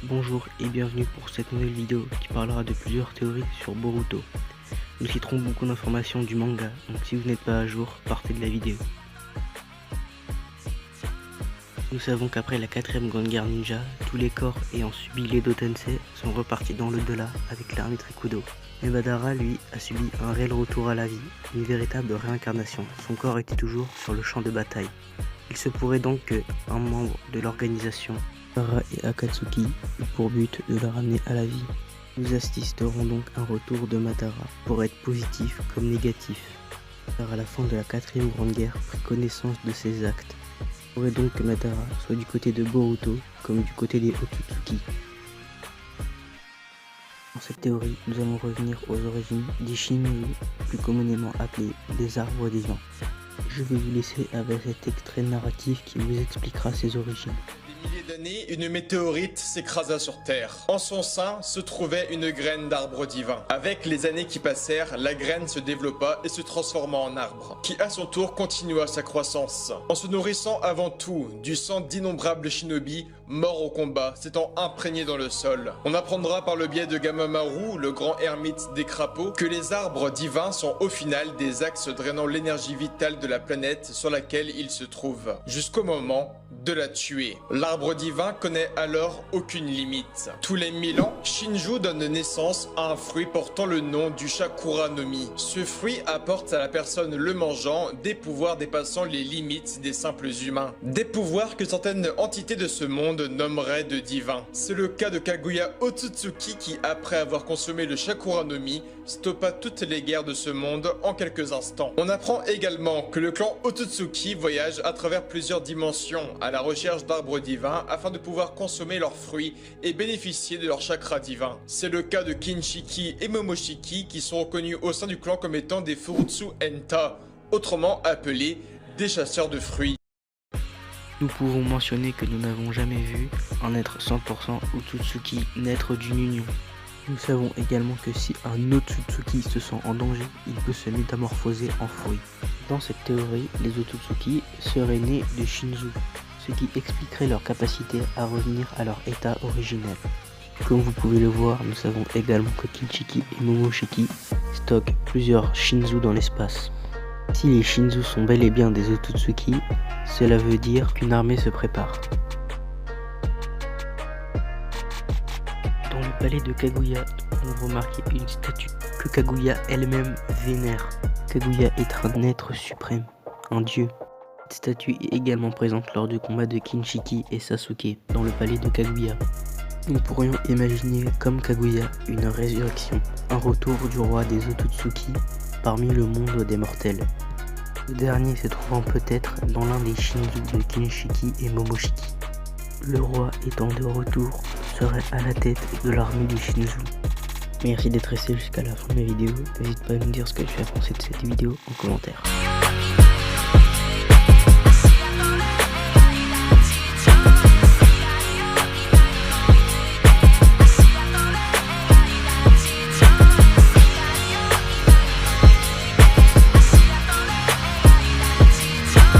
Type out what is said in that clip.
Bonjour et bienvenue pour cette nouvelle vidéo qui parlera de plusieurs théories sur Boruto. Nous citerons beaucoup d'informations du manga, donc si vous n'êtes pas à jour, partez de la vidéo. Nous savons qu'après la 4ème Grande Guerre Ninja, tous les corps ayant subi l'Edo Tensei sont repartis dans l'au-delà avec l'armée Trikudo. Mais Madara, lui, a subi un réel retour à la vie, une véritable réincarnation. Son corps était toujours sur le champ de bataille. Il se pourrait donc qu'un membre de l'organisation, Madara et Akatsuki, eut pour but de le ramener à la vie. Nous assisterons donc à un retour de Madara, pour être positif comme négatif. Car à la fin de la 4ème Grande Guerre prit connaissance de ses actes. Il pourrait donc que Madara soit du côté de Boruto comme du côté des Otsutsuki. Dans cette théorie, nous allons revenir aux origines des Shinju, plus communément appelés les arbres divins. Je vais vous laisser avec cet extrait narratif qui vous expliquera ses origines. Des milliers d'années, une météorite s'écrasa sur Terre. En son sein se trouvait une graine d'arbre divin. Avec les années qui passèrent, la graine se développa et se transforma en arbre, qui à son tour continua sa croissance, en se nourrissant avant tout du sang d'innombrables shinobi morts au combat, s'étant imprégnés dans le sol. On apprendra par le biais de Gamamaru, le grand ermite des crapauds, que les arbres divins sont au final des axes drainant l'énergie vitale de la planète sur laquelle ils se trouvent, jusqu'au moment de la tuer. L'arbre divin connaît alors aucune limite. Tous les 1000 ans, Shinju donne naissance à un fruit portant le nom du Shakura no Mi. Ce fruit apporte à la personne le mangeant des pouvoirs dépassant les limites des simples humains. Des pouvoirs que certaines entités de ce monde nommeraient de divins. C'est le cas de Kaguya Otsutsuki qui, après avoir consommé le Shakura no Mi, stoppa toutes les guerres de ce monde en quelques instants. On apprend également que le clan Otsutsuki voyage à travers plusieurs dimensions à la recherche d'arbres divins afin de pouvoir consommer leurs fruits et bénéficier de leur chakra divin. C'est le cas de Kinshiki et Momoshiki qui sont reconnus au sein du clan comme étant des Furutsu Enta, autrement appelés des chasseurs de fruits. Nous pouvons mentionner que nous n'avons jamais vu un être 100% Otsutsuki naître d'une union. Nous savons également que si un Otsutsuki se sent en danger, il peut se métamorphoser en fruit. Dans cette théorie, les Otsutsuki seraient nés de Shinju, ce qui expliquerait leur capacité à revenir à leur état originel. Comme vous pouvez le voir, nous savons également que Kinshiki et Momoshiki stockent plusieurs Shinju dans l'espace. Si les Shinju sont bel et bien des Otsutsuki, cela veut dire qu'une armée se prépare. Dans le palais de Kaguya, nous pouvons remarquer une statue que Kaguya elle-même vénère. Kaguya est un être suprême, un dieu. Cette statue est également présente lors du combat de Kinshiki et Sasuke dans le palais de Kaguya. Nous pourrions imaginer comme Kaguya une résurrection, un retour du roi des Otsutsuki parmi le monde des mortels. Ce dernier se trouvant peut-être dans l'un des Shinju de Kinshiki et Momoshiki. Le roi étant de retour serait à la tête de l'armée des Shinju. Merci d'être resté jusqu'à la fin de la vidéo. N'hésite pas à nous dire ce que tu as pensé de cette vidéo en commentaire.